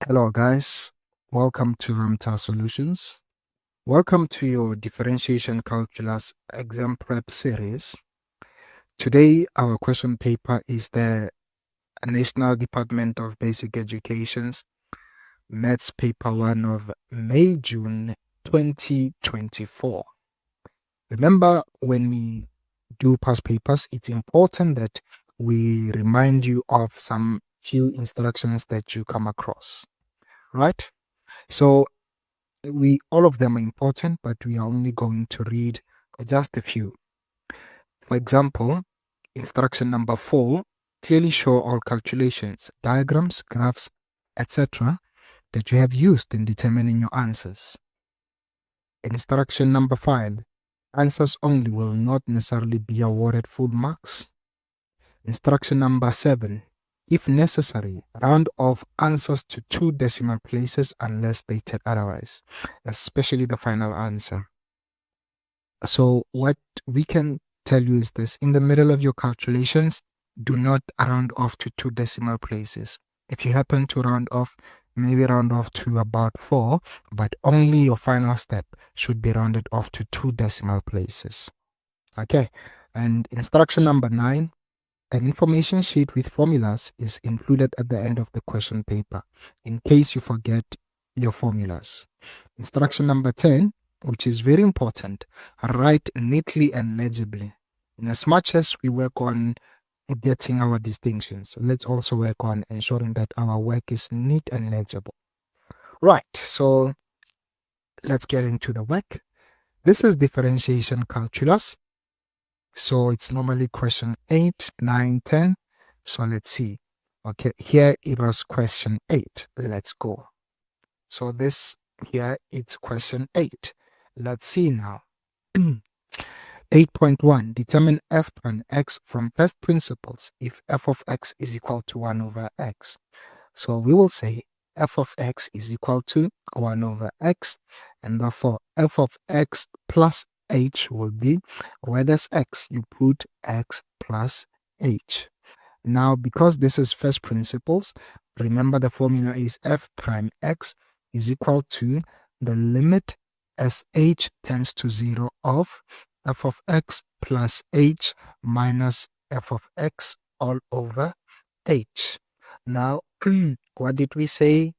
Hello guys, welcome to Ramta Solutions. Welcome to your Differentiation Calculus exam prep series. Today our question paper is the National Department of Basic Education's Maths Paper 1 of May-June 2024. Remember, when we do past papers, it's important that we remind you of some few instructions that you come across, right? So all of them are important, but we are only going to read just a few. For example, instruction number 4, clearly show all calculations, diagrams, graphs, etc. that you have used in determining your answers. Instruction number 5, answers only will not necessarily be awarded full marks. Instruction number 7, if necessary, round off answers to 2 decimal places unless stated otherwise, especially the final answer. So what we can tell you is this: in the middle of your calculations, do not round off to 2 decimal places. If you happen to round off, maybe round off to about 4, but only your final step should be rounded off to 2 decimal places. Okay, and instruction number 9, an information sheet with formulas is included at the end of the question paper in case you forget your formulas. Instruction number 10, which is very important, write neatly and legibly. In as much as we work on getting our distinctions, let's also work on ensuring that our work is neat and legible. Right, so let's get into the work. This is differentiation calculus. So it's normally question 8, 9, 10. So let's see. Okay, here it was question 8. Let's go. So this here it's question 8. Let's see now. 8.1, determine f prime x from first principles if f of x is equal to 1 over x. So we will say f of x is equal to 1 over x, and therefore f of x plus h will be, where there's x, you put x plus h. Now, because this is first principles, remember the formula is f prime x is equal to the limit as h tends to 0 of f of x plus h minus f of x all over h. Now, what did we say?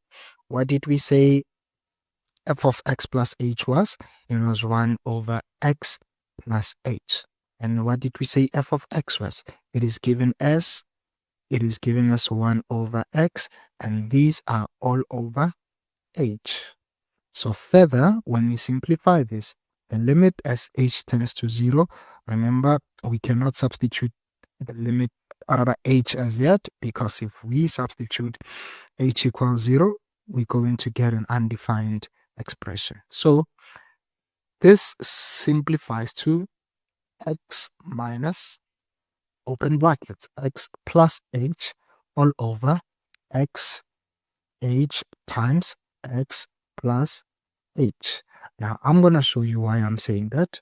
F of x plus h was? It was 1 over x plus h. And what did we say f of x was? It is given as 1 over x, and these are all over h. So further, when we simplify this, the limit as h tends to 0, remember, we cannot substitute the limit rather h as yet, because if we substitute h equals 0, we're going to get an undefined expression. So this simplifies to x minus, open brackets, x plus h all over x h times x plus h. Now I'm going to show you why I'm saying that.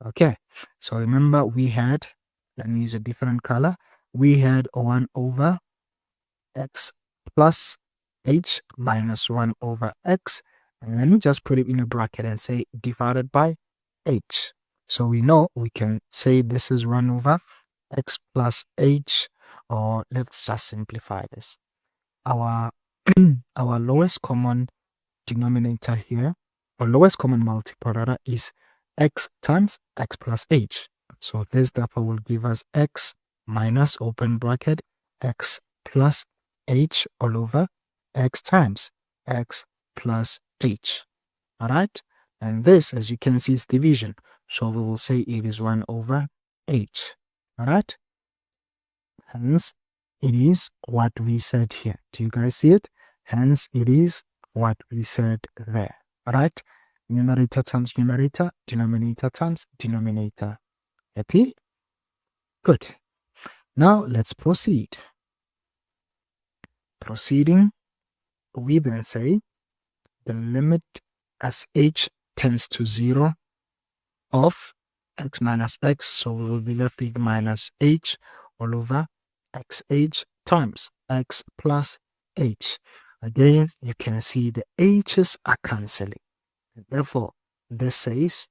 Okay, so remember we had, let me use a different color, we had 1 over x plus h minus 1 over x, and let me just put it in a bracket and say divided by h. So we know we can say this is 1 over x plus h, or let's just simplify this. Our our lowest common denominator here, or lowest common multiple rather, is x times x plus h. So this therefore will give us x minus, open bracket, x plus h all over x times x plus h. All right, and this, as you can see, is division, so we will say it is 1 over h. All right, hence it is what we said here. Do you guys see it? Hence it is what we said there. All right, numerator times numerator, denominator times denominator. Happy? Good. Now let's proceed. Proceeding, we then say the limit as h tends to 0 of x minus x, so we will be left with minus h all over xh times x plus h. Again, you can see the h's are cancelling. Therefore, this says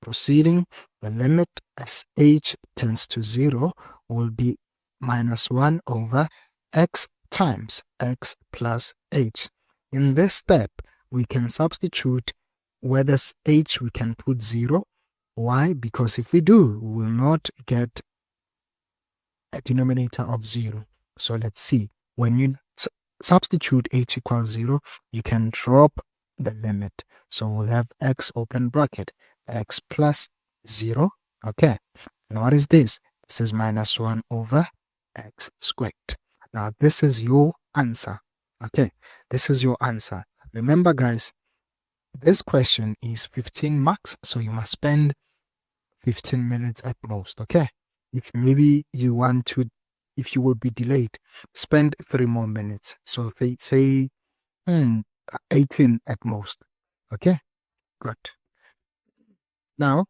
proceeding, the limit as h tends to 0 will be minus 1 over x times x plus h. In this step, we can substitute where there's h, we can put 0. Why? Because if we do, we will not get a denominator of 0. So let's see. When you substitute h equals 0, you can drop the limit. So we'll have x open bracket, x plus 0. Okay. And what is this? This is minus 1 over x squared. Now this is your answer. Okay. This is your answer. Remember, guys, this question is 15 marks. So you must spend 15 minutes at most. Okay. If maybe you want to, if you will be delayed, spend 3 more minutes. So if they say 18 at most. Okay, good. Now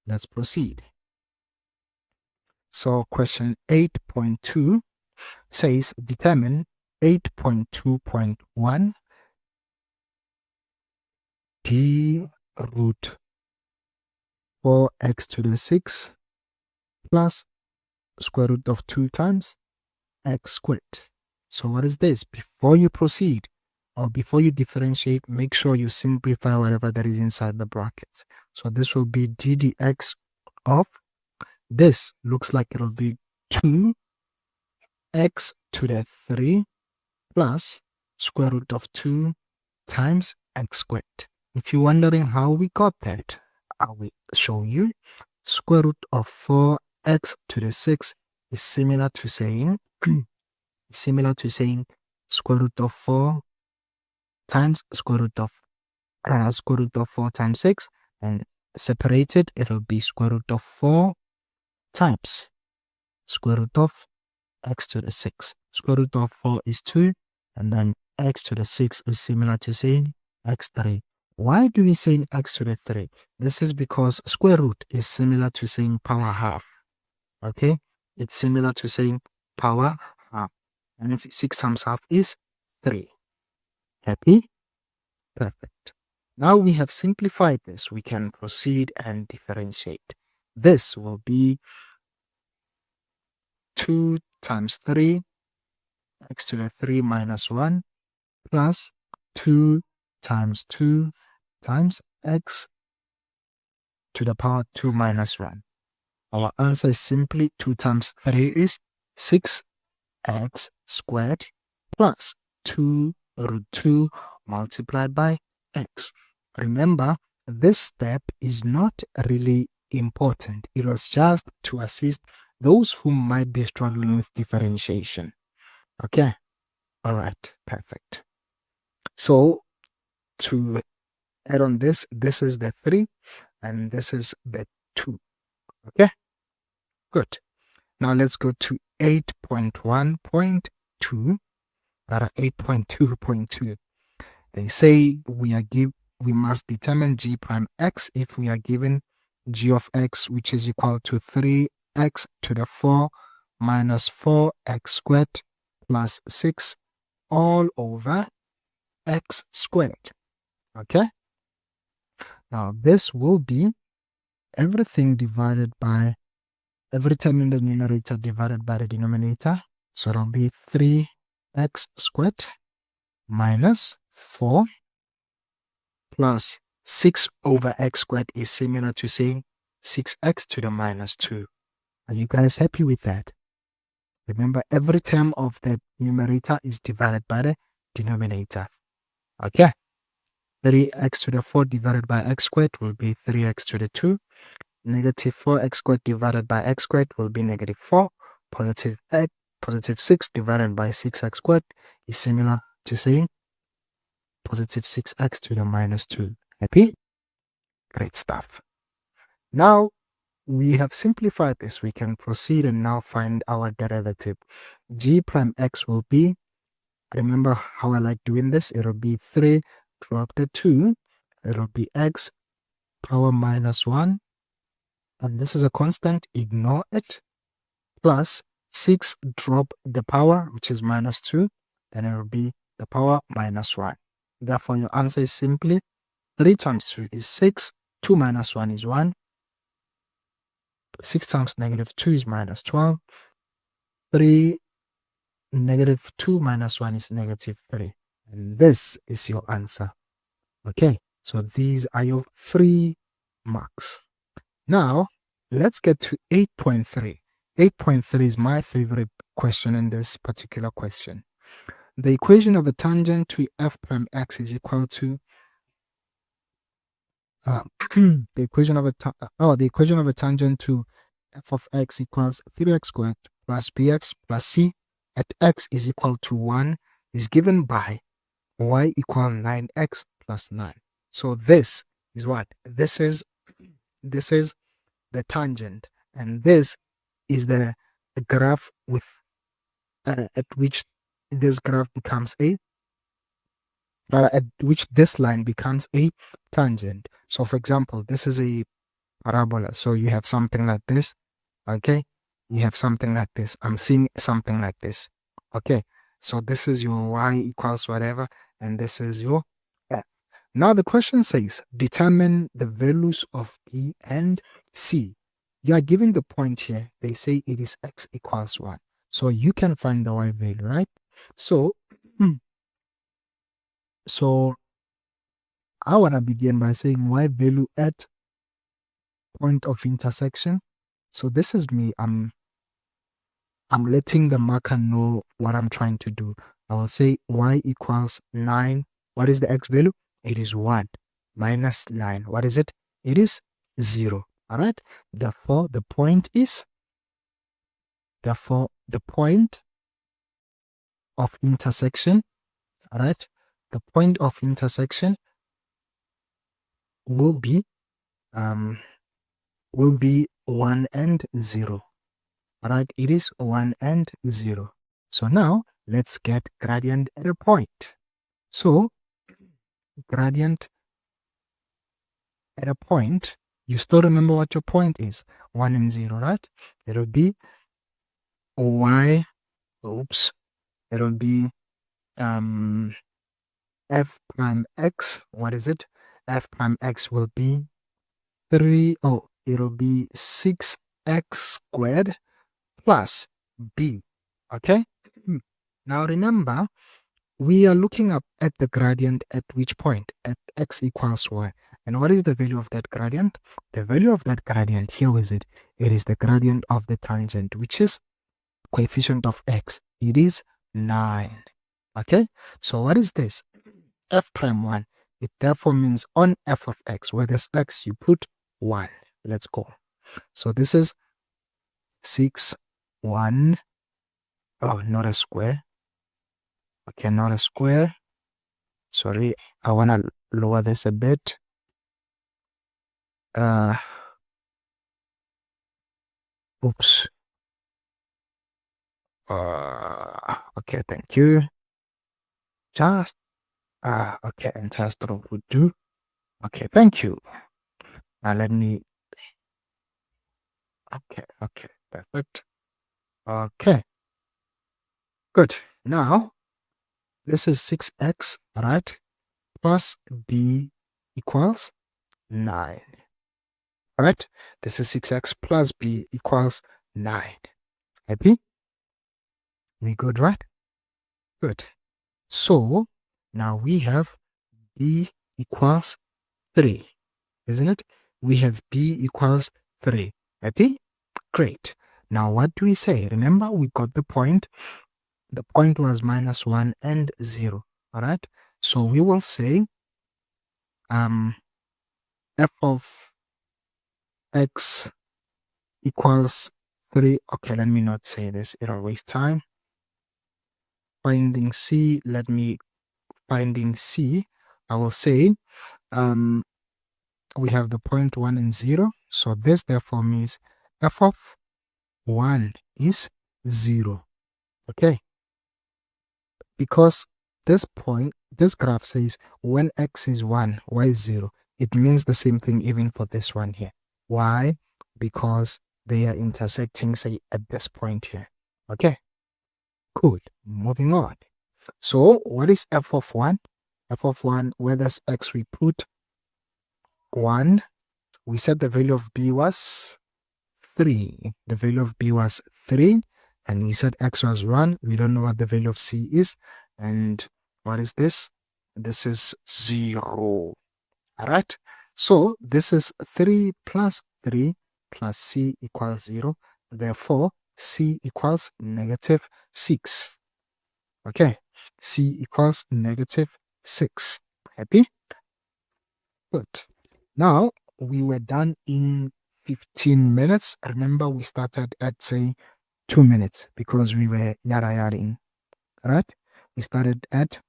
let's proceed. So question 8.2 says determine 8.2.1 d root 4x to the 6 plus square root of 2 times x squared. So what is this? Before you proceed or before you differentiate, make sure you simplify whatever that is inside the brackets. So this will be d dx of, this looks like it'll be 2x to the 3 plus square root of 2 times x squared. If you're wondering how we got that, I will show you. Square root of 4x to the 6 is similar to saying square root of 4 times square root of 4 times 6, and separated it'll be square root of 4 times square root of x to the 6. Square root of 4 is 2, and then x to the 6 is similar to saying x3. Why do we say x to the 3? This is because square root is similar to saying power half. Okay, it's similar to saying power half, and it's 6 times half is 3. Happy? Perfect. Now we have simplified this, we can proceed and differentiate. This will be 2 times 3 x to the 3 minus 1 plus 2 times 2 times x to the power 2 minus 1. Our answer is simply 2 times 3 is 6x squared plus 2 root 2 multiplied by x. Remember, this step is not really important. It was just to assist those who might be struggling with differentiation. Okay. All right. Perfect. So to add on this, this is the 3 and this is the 2. Okay. Good. Now let's go to 8.1.2, rather 8.2.2. They say we must determine g prime x if we are given g of x, which is equal to 3x to the 4 minus 4x squared plus 6 all over x squared. Okay. Now this will be everything divided by every term in the numerator divided by the denominator. So it'll be 3x squared minus 4 plus 6 over x squared is similar to saying 6x to the minus 2. Are you guys happy with that? Remember, every term of the numerator is divided by the denominator. Okay. 3x to the 4 divided by x squared will be 3x to the 2. Negative 4x squared divided by x squared will be negative 4. Positive 6 divided by 6x squared is similar to saying positive 6x to the minus 2. Happy? Great stuff. Now we have simplified this. We can proceed and now find our derivative. G prime x will be, remember how I like doing this? It'll be 3 drop the 2. It'll be x power minus 1. And this is a constant, ignore it. Plus 6 drop the power, which is minus 2. Then it will be the power minus 1. Therefore, your answer is simply 3 times 2 is 6, 2 minus 1 is 1, 6 times negative 2 is minus 12, 3 negative 2 minus 1 is negative 3. And this is your answer. Okay, so these are your 3 marks. Now, let's get to 8.3. 8.3 is my favorite question in this particular question. The equation of a tangent to f prime x is equal to the equation of a tangent to f of x equals 3x squared plus bx plus c at x is equal to 1 is given by y equal 9x plus 9. So this is what? This is the tangent, and this is the graph with at which this graph becomes a at which this line becomes a tangent. So for example, this is a parabola. So you have something like this. Okay, you have something like this. I'm seeing something like this. Okay, so this is your y equals whatever, and this is your f. Now the question says determine the values of b and c. You are given the point here. They say it is x equals 1. So you can find the y value, right? So so I want to begin by saying y value at point of intersection. So this is me. I'm letting the marker know what I'm trying to do. I will say y equals 9. What is the x value? It is 1 minus 9. What is it? It is 0. All right. Therefore, the point of intersection. All right. The point of intersection will be 1 and 0. All right. It is 1 and 0. So now let's get gradient at a point. So gradient at a point, you still remember what your point is, 1 and 0, right? It'll be y, it'll be f prime x. What is it? F prime x will be it'll be 6x squared plus b. Okay? Now remember, we are looking up at the gradient at which point? At x equals y. And what is the value of that gradient? The value of that gradient, here is it. It is the gradient of the tangent, which is coefficient of x. It is 9. Okay? So what is this? F prime 1. It therefore means on f of x, where there's x, you put 1. Let's go. So this is 6, 1. Oh, not a square. Okay, not a square. Sorry, I want to lower this a bit. Oops. Okay, thank you. Just, okay, and just would do. Okay, thank you. Now let me, okay, perfect. Okay, good. Now, this is 6x, right? Plus b equals 9. All right, this is 6x plus b equals 9. Happy? We good, right? Good. So now we have b equals 3, isn't it? We have b equals 3. Happy? Great. Now what do we say? Remember, we got the point. The point was minus 1 and 0. All right. So we will say f of x equals 3. Okay, let me not say this. It'll waste time. Finding c. Finding c. I will say we have the point 1 and 0. So this therefore means f of 1 is 0. Okay. Because this graph says when x is 1, y is 0. It means the same thing even for this one here. Why? Because they are intersecting, say, at this point here. Okay. Cool. Moving on. So what is f of 1? F of 1, where does x we put 1? We said the value of b was 3. The value of b was 3. And we said x was 1. We don't know what the value of c is. And what is this? This is 0. Alright? So this is 3 plus 3 plus c equals 0. Therefore, c equals negative 6. Okay? C equals negative 6. Happy? Good. Now, we were done in 15 minutes. Remember, we started at, say, 2 minutes because we were yada-yadding. Right? We started at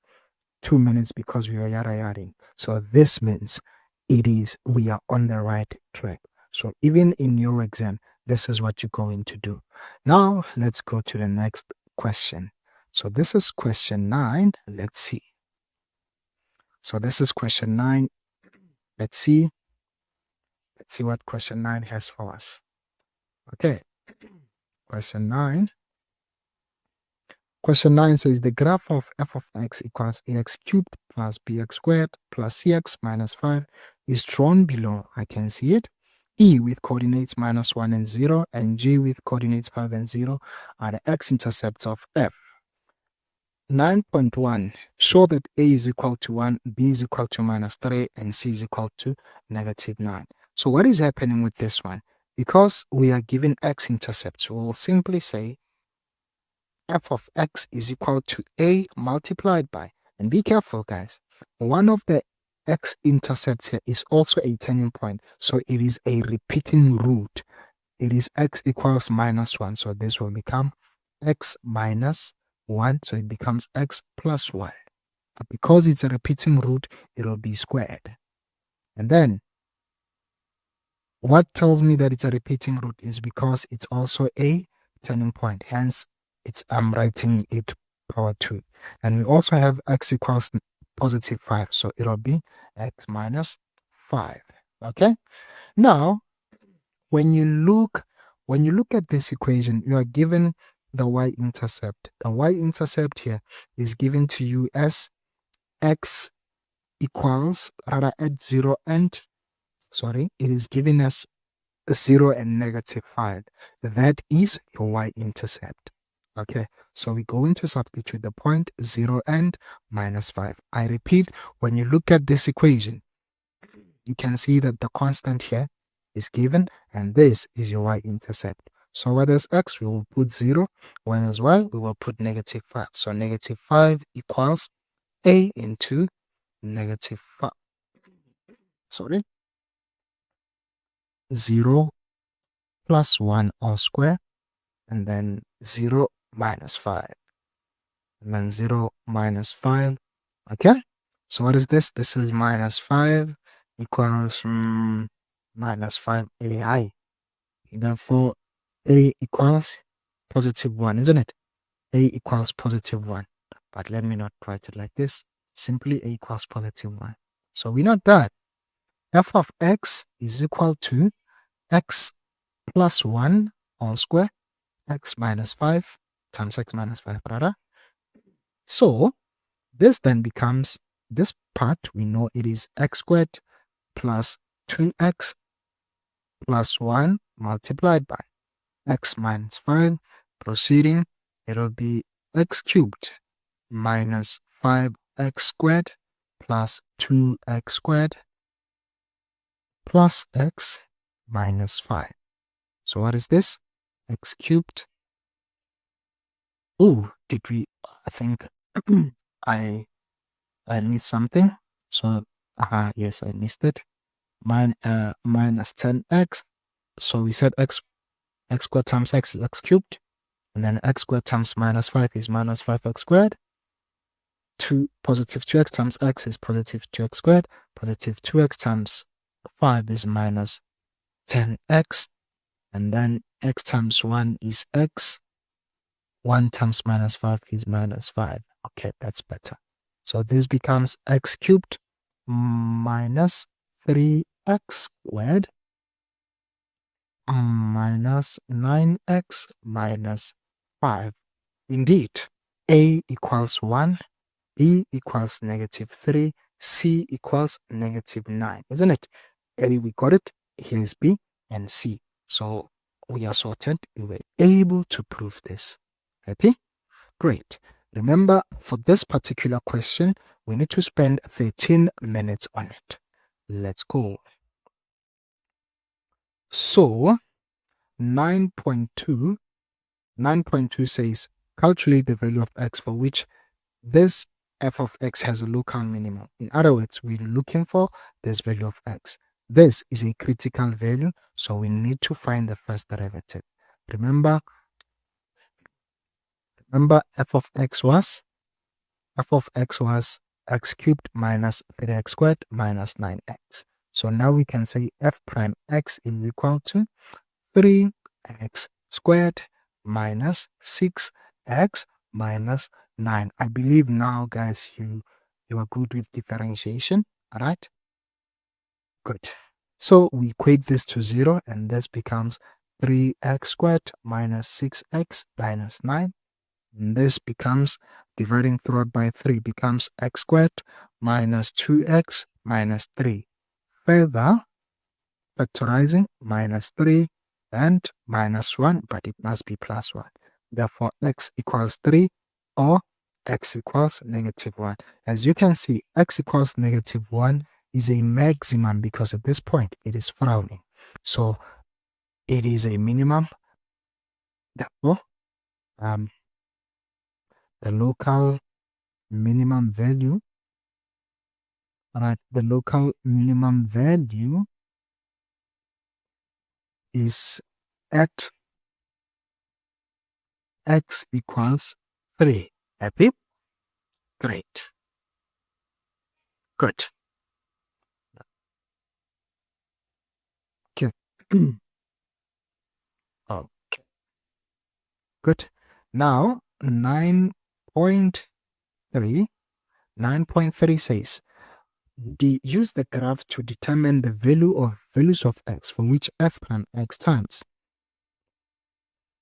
2 minutes because we were yada-yadding. So this means we are on the right track. So even in your exam, this is what you're going to do. Now, let's go to the next question. So this is question 9. Let's see. So this is question 9. Let's see. Let's see what question 9 has for us. Okay. Question 9. Question 9 says the graph of f of x equals ax cubed plus bx squared plus cx minus 5 is drawn below. I can see it. E with coordinates minus 1 and 0 and G with coordinates 5 and 0 are the x-intercepts of f. 9.1. Show that a is equal to 1, b is equal to minus 3, and c is equal to negative 9. So what is happening with this one? Because we are given x-intercepts, we will simply say f of x is equal to a multiplied by, and be careful guys, one of the x-intercepts here is also a turning point, so it is a repeating root. It is x equals minus 1, so this will become x minus 1, so it becomes x plus 1. But because it's a repeating root, it will be squared. And then, what tells me that it's a repeating root is because it's also a turning point. Hence, I'm writing it power 2. And we also have x equals positive 5, so it'll be x minus 5. Okay? Now, when you look at this equation, you are given the y-intercept. The y-intercept here is given to you as x equals, rather at 0 and, it is given as 0 and negative 5. That is your y-intercept. Okay, so we're going to substitute the point 0 and minus 5. I repeat, when you look at this equation, you can see that the constant here is given, and this is your y-intercept. So where there's x, we will put 0. When there's y, we will put negative 5. So negative 5 equals a into negative 5. 0 plus 1 all square, and then 0 minus 5. And then 0 minus 5. Okay? So what is this? This is minus 5 equals minus 5 AI. Therefore, A equals positive 1, isn't it? A equals positive 1. But let me not write it like this. Simply A equals positive 1. So we know that f of x is equal to x plus 1 all square, x minus 5 times x minus 5, rather. So this then becomes, this part, we know it is x squared plus 2x plus 1 multiplied by x minus 5. Proceeding, it'll be x cubed minus 5x squared plus 2x squared plus x minus 5. So what is this? X cubed. Oh, I think I missed something. So, yes, I missed it. Minus 10x. So we said x squared times x is x cubed. And then x squared times minus 5 is minus 5x squared. Positive 2x times x is positive 2x squared. Positive 2x times 5 is minus 10x. And then x times 1 is x. 1 times minus 5 is minus 5. Okay, that's better. So this becomes x cubed minus 3x squared minus 9x minus 5. Indeed, a equals 1 B equals -3, C equals -9, isn't it? And we got it. Here's B and C. So we are sorted. We were able to prove this. Happy? Great. Remember, for this particular question, we need to spend 13 minutes on it. Let's go. So 9.2 says calculate the value of x for which this f of x has a local minimum. In other words, we're looking for this value of x. This is a critical value, so we need to find the first derivative. Remember f of x was x cubed minus 3x squared minus 9x. So now we can say f prime x is equal to 3x squared minus 6x minus 9. I believe now, guys, you are good with differentiation. All right? Good. So we equate this to 0, and this becomes 3x squared minus 6x minus 9. And this becomes, dividing throughout by 3, becomes x squared minus 2x minus 3. Further, factorizing minus 3 and minus 1, but it must be plus 1. Therefore, x equals 3 or x equals -1. As you can see, x equals -1 is a maximum because at this point it is frowning. So it is a minimum. Therefore, the local minimum value, the local minimum value is at x equals 3. Happy? Great. Good. Okay. Okay. Good. Now, 9.3 says, use the graph to determine the values of x for which f prime x times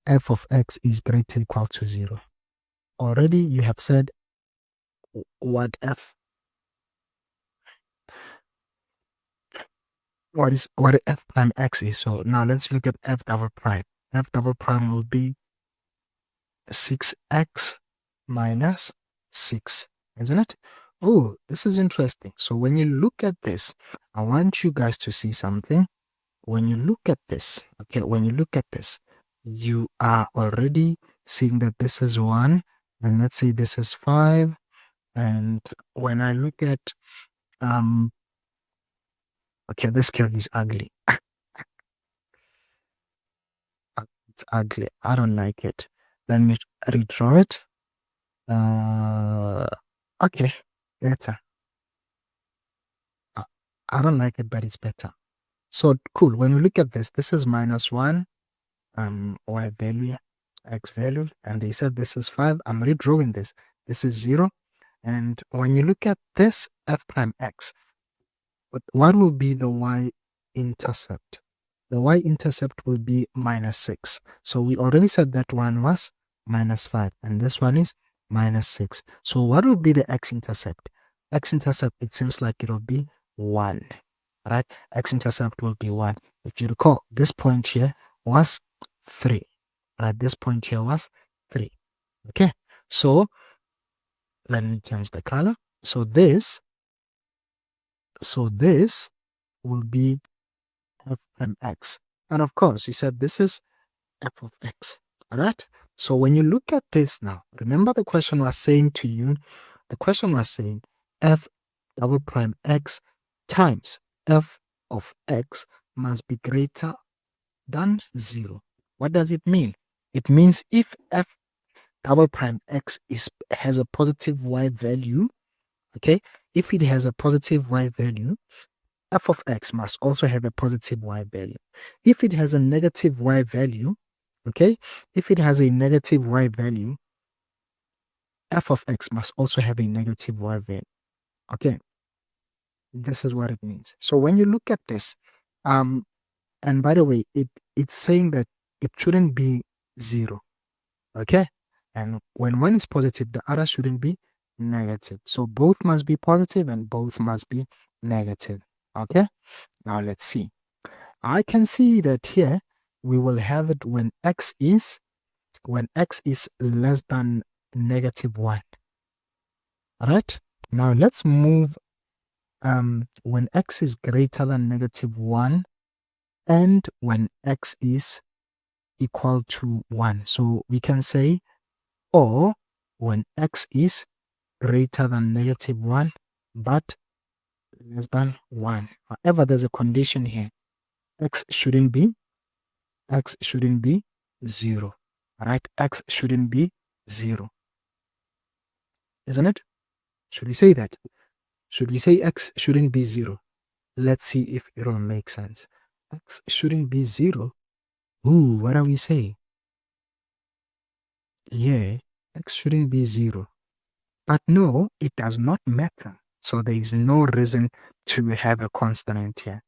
f of x is greater or equal to 0. Already you have said what f prime x is. So now let's look at f double prime. F double prime will be 6x minus 6, isn't it? Oh, this is interesting. So when you look at this, I want you guys to see something. When you look at this, okay, when you look at this, you are already seeing that this is 1, and let's say this is 5. And when I look at, okay, this curve is ugly. It's ugly. I don't like it. Let me redraw it. Okay, better. I don't like it, but it's better. So cool. When we look at this, this is -1, y value, x value, and they said this is 5. I'm redrawing this. This is 0. And when you look at this f prime x, what will be the y-intercept? The y-intercept will be -6. So we already said that one was -5, and this one is -6. So what will be the x-intercept? X-intercept, it seems like it will be 1, right? X-intercept will be 1. If you recall, this point here was 3, right? This point here was 3. Okay, so let me change the color. So this will be f prime x. And of course, you said this is f of x. All right. So when you look at this now, remember the question was saying to you, f double prime x times f of x must be greater than 0. What does it mean? It means if f double prime x has a positive y value, okay, if it has a positive y value, f of x must also have a positive y value. If it has a negative y value, okay, if it has a negative y value, f of x must also have a negative y value. Okay, this is what it means. So when you look at this, and by the way, it's saying that it shouldn't be 0. Okay, and when one is positive, the other shouldn't be negative. So both must be positive and both must be negative. Okay, now let's see. I can see that here we will have it when x is less than -1. All right, now let's move when x is greater than -1 and when x is equal to 1. So we can say, or when x is greater than -1 but less than 1. However, there's a condition here. x shouldn't be 0. All right, x shouldn't be 0, isn't it? Should we say that? Should we say x shouldn't be 0? Let's see if it will make sense. X shouldn't be 0. Ooh, what are we saying? Yeah, x shouldn't be 0. But no, it does not matter. So there is no reason to have a constant here.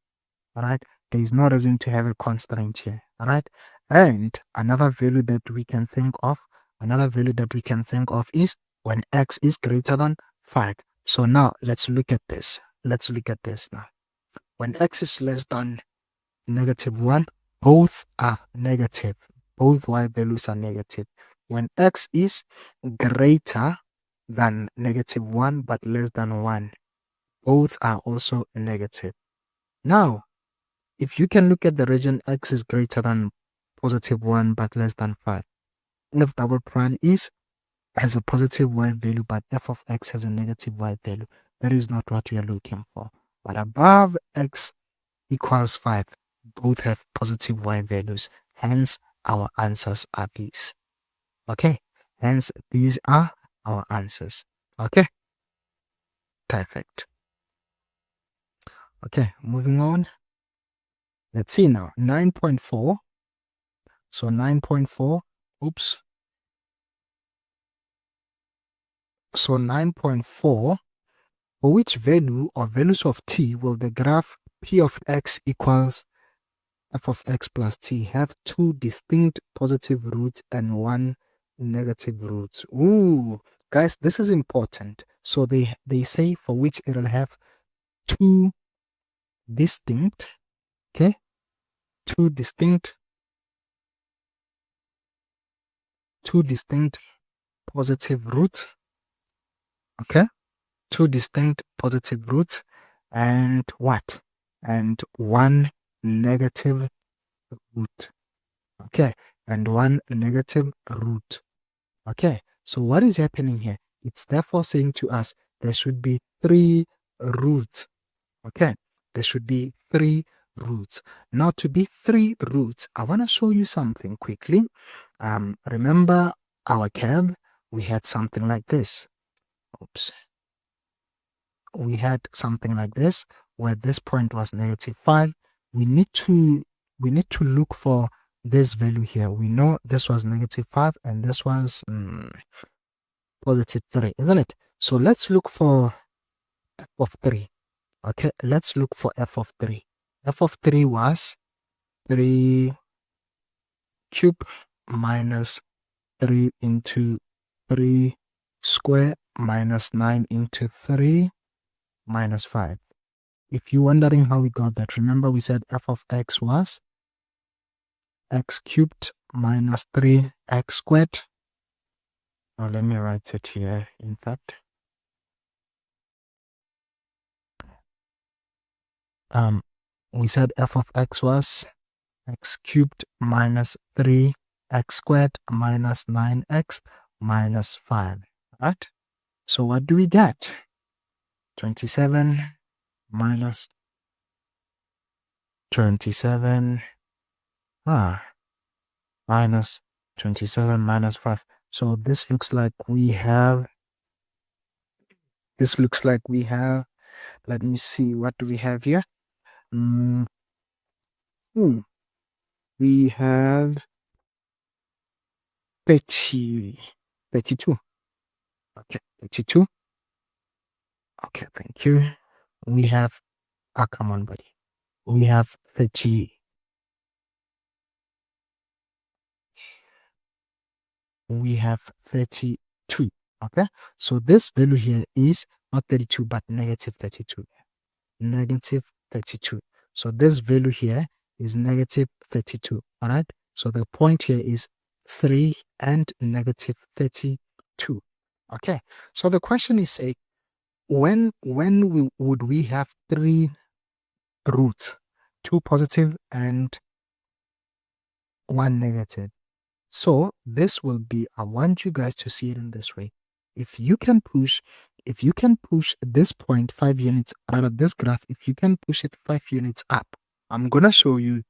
All right, there is no reason to have a constraint here. All right, and another value that we can think of is when x is greater than 5. So now let's look at this. Now. When x is less than -1, both are negative. Both y values are negative. When x is greater than -1 but less than 1, both are also negative. Now, if you can look at the region x is greater than +1 but less than 5, f double prime has a positive y value but f of x has a negative y value. That is not what we are looking for. But above x equals 5, both have positive y values. Hence, our answers are these. Okay? Hence, these are our answers. Okay? Perfect. Okay, moving on. Let's see now. 9.4. So 9.4. Oops. So 9.4, for which value or values of t will the graph p of x equals f of x plus t have two distinct positive roots and one negative root? Ooh, guys, this is important. So they say for which it will have two distinct, okay, two distinct positive roots, okay, two distinct positive roots and what? And one negative root. Okay, and one negative root. Okay, so what is happening here? It's therefore saying to us there should be 3 roots. Okay, there should be 3 roots. Now, to be 3 roots, I want to show you something quickly. Remember our curve? We had something like this. Oops. We had something like this where this point was -5. We need to look for this value here. We know this was -5 and this was +3, isn't it? So let's look for f of 3. Okay, let's look for f of 3. F of 3 was 3 cube minus 3 into 3 square minus 9 into 3 minus 5. If you're wondering how we got that, remember we said f of x was x cubed minus 3x squared. Now let me write it here, in fact. We said f of x was x cubed minus 3x squared minus 9x minus 5, right? So what do we get? 27 minus 27 minus 27 minus 5. So this looks like we have, let me see, what do we have here? We have 32. Okay, 32. Okay, thank you. We have, come on, buddy. We have 30. We have 32. Okay, so this value here is not 32 but negative 32. Negative 32. So this value here is negative 32. All right, so the point here is 3 and negative 32. Okay, so the question is say would we have three roots, two positive and one negative? So this will be, I want you guys to see it in this way. If you can push this point 5 units, rather this graph, if you can push it 5 units up, I'm gonna show you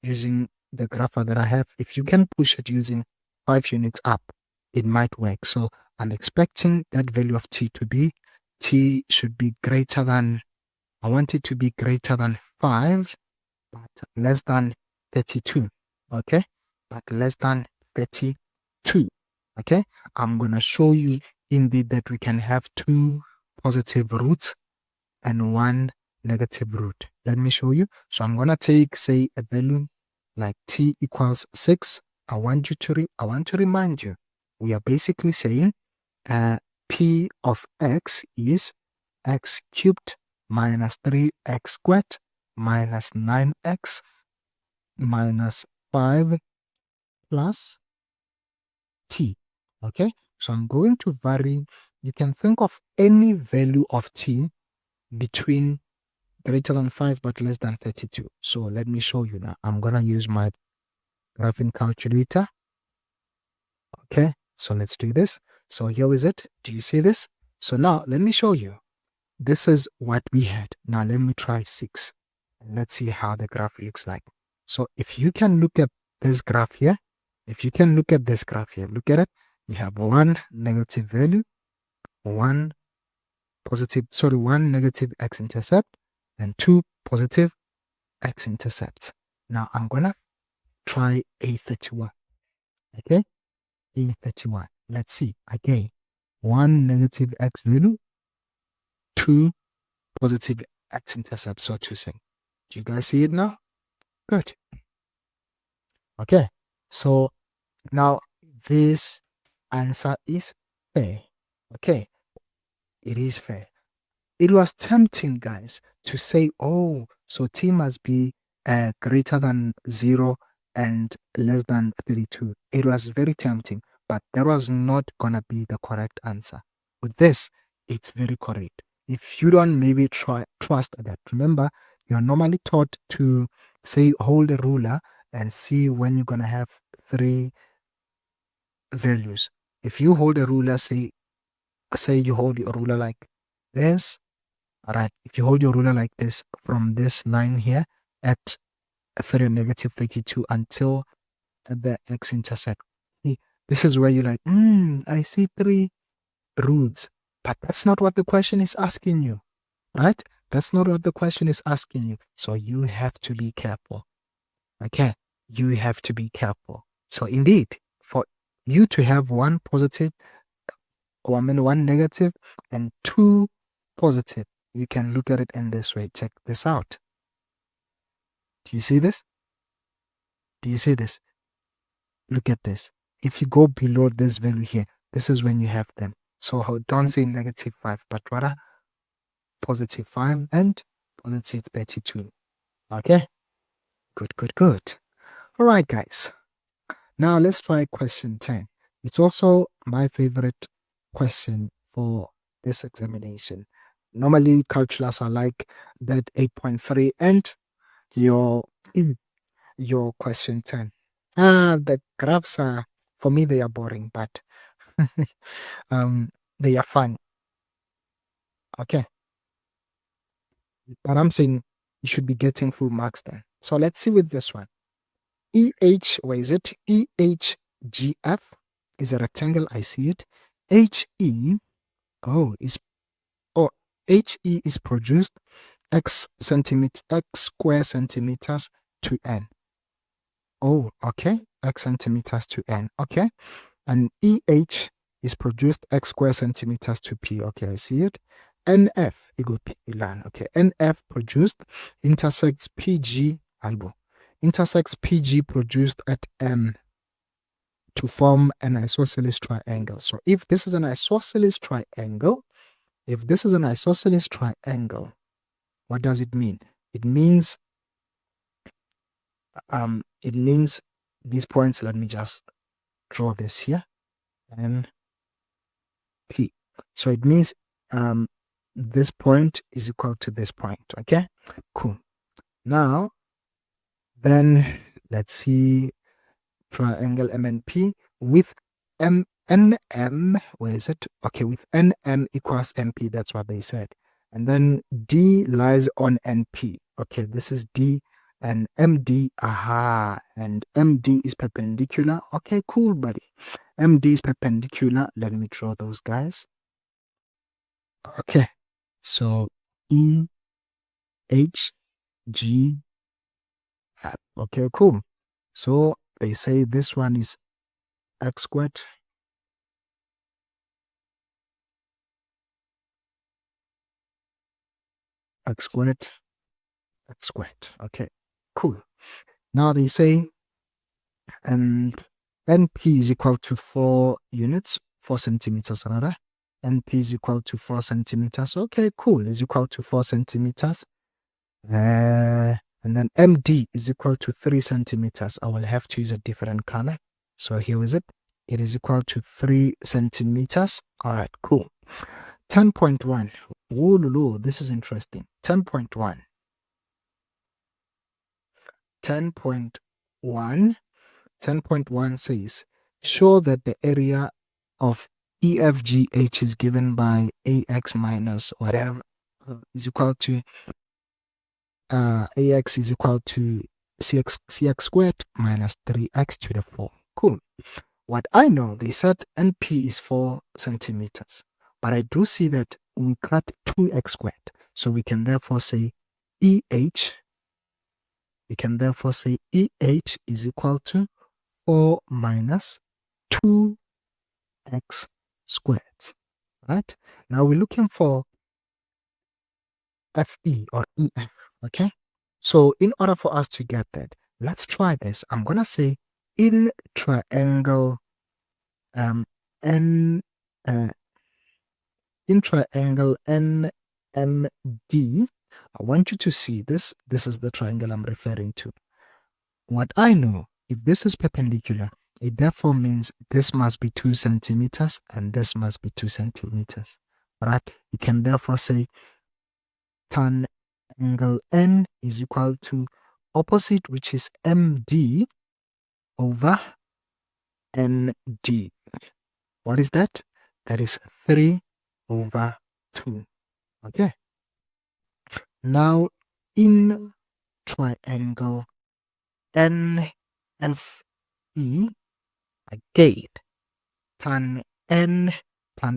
using the graph that I have. If you can push it using 5 units up, it might work. So I'm expecting that value of t should be greater than, I want it to be greater than 5 but less than 32. Okay, but less than 32. Okay, I'm gonna show you indeed that we can have two positive roots and one negative root. Let me show you. So I'm gonna take, say, a value like t equals 6. I want to remind you, we are basically saying p of x is x cubed minus 3x squared minus 9x minus 5 plus t. Okay, so I'm going to vary. You can think of any value of t between greater than 5 but less than 32. So let me show you now. I'm gonna use my graphing calculator. Okay, so let's do this. So here is it. Do you see this? So now let me show you. This is what we had. Now let me try 6. Let's see how the graph looks like. So if you can look at this graph here, look at it. You have one negative value, one negative x-intercept, and two positive x-intercepts. Now I'm gonna try A31. Okay, A31. Let's see again. One negative x value, two positive x-intercepts, so to say. Do you guys see it now? Good. Okay, so now this answer is fair. Okay, it is fair. It was tempting, guys, to say, oh, so t must be greater than 0 and less than 32. It was very tempting, but that was not gonna be the correct answer. With this, it's very correct. If you don't maybe trust that, remember, you're normally taught to say hold a ruler and see when you're gonna have three values. If you hold a ruler, say you hold your ruler like this. All right, if you hold your ruler like this from this line here at 3 negative 32 until the x-intercept, this is where you're like, I see three roots, but that's not what the question is asking you, right? That's not what the question is asking you. So you have to be careful. Okay, you have to be careful. So indeed, for you to have one positive, one negative, and two positive, you can look at it in this way. Check this out. Do you see this? Do you see this? Look at this. If you go below this value here, this is when you have them. So don't say negative 5, but rather positive 5 and positive 32. Okay? Good, good, good. All right, guys. Now let's try question 10. It's also my favorite question for this examination. Normally, calculus are like that 8.3 and your question 10. The graphs are, for me, they are boring, but they are fun. Okay. But I'm saying you should be getting full marks then. So let's see with this one. where is it? EHGF is a rectangle. I see it. HE, HE is produced x square centimeters to n. Oh, okay. X centimeters to n. Okay. And EH is produced x square centimeters to p. Okay, I see it. NF equal p line. Okay, NF produced intersects PG. Intersects PG produced at M. to form an isosceles triangle. So if this is an isosceles triangle, what does it mean? It means these points. Let me just draw this here, and P. So it means this point is equal to this point. Okay, cool. Now then let's see triangle MNP with NM. Where is it? Okay, with NM equals MP. That's what they said. And then D lies on NP. Okay, this is D and MD. Aha, and MD is perpendicular. Okay, cool, buddy. MD is perpendicular. Let me draw those guys. Okay, so E H G F. Okay, cool. So they say this one is x squared x squared x squared. Okay, cool. Now they say and NP is equal to 4 units, 4 centimeters rather. NP is equal to 4 centimeters. Okay, cool. Is equal to 4 centimeters. And then MD is equal to 3 centimeters. I will have to use a different color. So here is it. It is equal to 3 centimeters. All right, cool. 10.1. Whoa, lulu, this is interesting. 10.1. 10.1 says, show that the area of EFGH is given by AX minus whatever is equal to AX is equal to CX squared minus 3x to the 4. Cool. What I know, they said NP is 4 centimeters, but I do see that we got 2x squared. So we can therefore say EH is equal to 4 minus 2x squared. Right? Now we're looking for FE or EF. Okay? So in order for us to get that, let's try this. I'm going to say in triangle N in triangle NMD, I want you to see this. This is the triangle I'm referring to. What I know, if this is perpendicular, it therefore means this must be 2 centimeters and this must be 2 centimeters. Right? You can therefore say tan angle N is equal to opposite, which is MD over ND. What is that? That is 3 over 2. Okay. Now, in triangle NFE, again, tan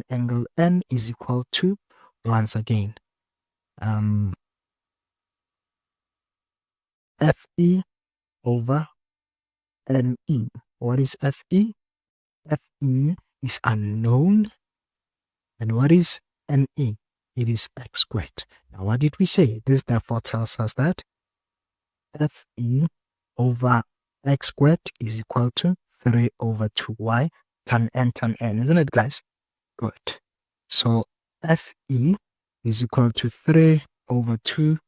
angle N is equal to, once again, FE over NE. What is FE? FE is unknown. And what is NE? It is x squared. Now, what did we say? This therefore tells us that FE over x squared is equal to 3 over 2y tan n, isn't it, guys? Good. So FE is equal to 3 over 2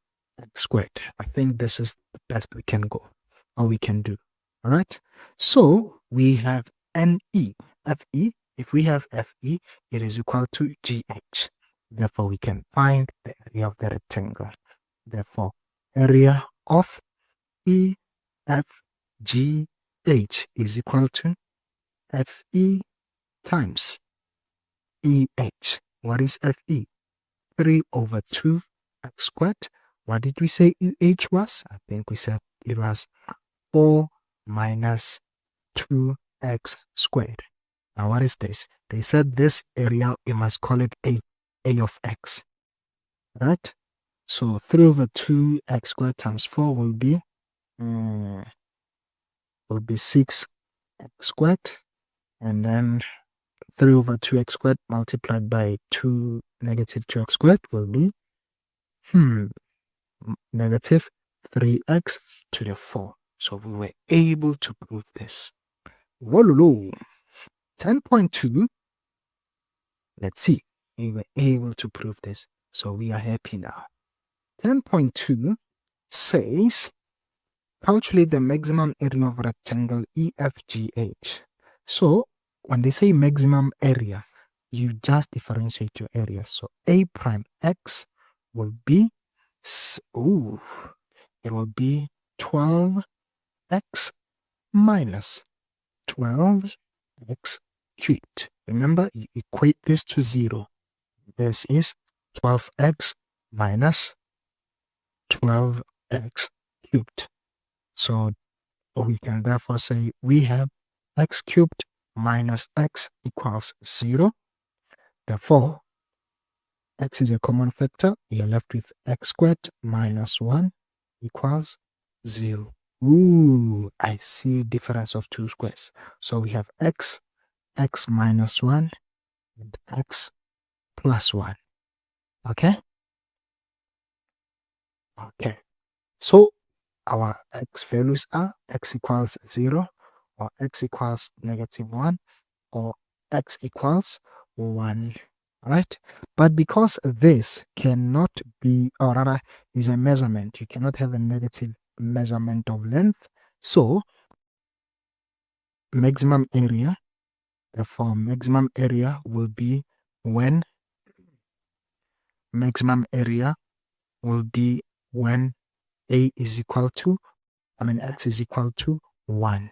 x squared. I think this is the best we can go, or we can do. All right. So we have NE, FE. If we have FE, it is equal to GH. Therefore, we can find the area of the rectangle. Therefore, area of EFGH is equal to FE times EH. What is FE? 3 over 2 x squared. What did we say EH was? I think we said it was 4 minus 2x squared. Now, what is this? They said this area, we must call it A of x. Right? So 3 over 2x squared times 4 will be 6x squared. And then 3 over 2x squared multiplied by 2 negative 2x squared will be negative 3x to the 4. So we were able to prove this. Wololo. 10.2. Let's see. We were able to prove this. So we are happy now. 10.2 says calculate the maximum area of rectangle EFGH. So when they say maximum area, you just differentiate your area. So A prime X will be, it will be 12x minus 12x cubed. Remember, you equate this to 0. This is 12x minus 12x cubed. So we can therefore say we have x cubed minus x equals 0. Therefore, x is a common factor. We are left with x squared minus 1 equals 0. Ooh, I see difference of two squares. So we have x minus 1, and x plus 1. Okay? Okay. So our x values are x equals 0, or x equals -1, or x equals 1. Alright? But because this cannot be, or rather is a measurement, you cannot have a negative measurement of length. So maximum area, therefore maximum area will be when a is equal to, x is equal to 1.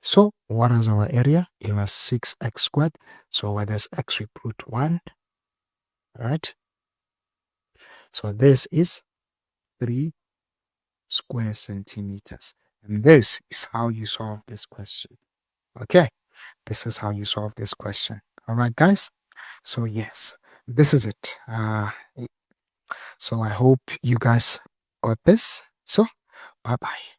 So what is our area? It was 6x squared. So where there's x, we put 1. Right? So this is 3 square centimeters. And this is how you solve this question. Okay? This is how you solve this question. All right, guys? So yes, this is it. So I hope you guys got this. So bye-bye.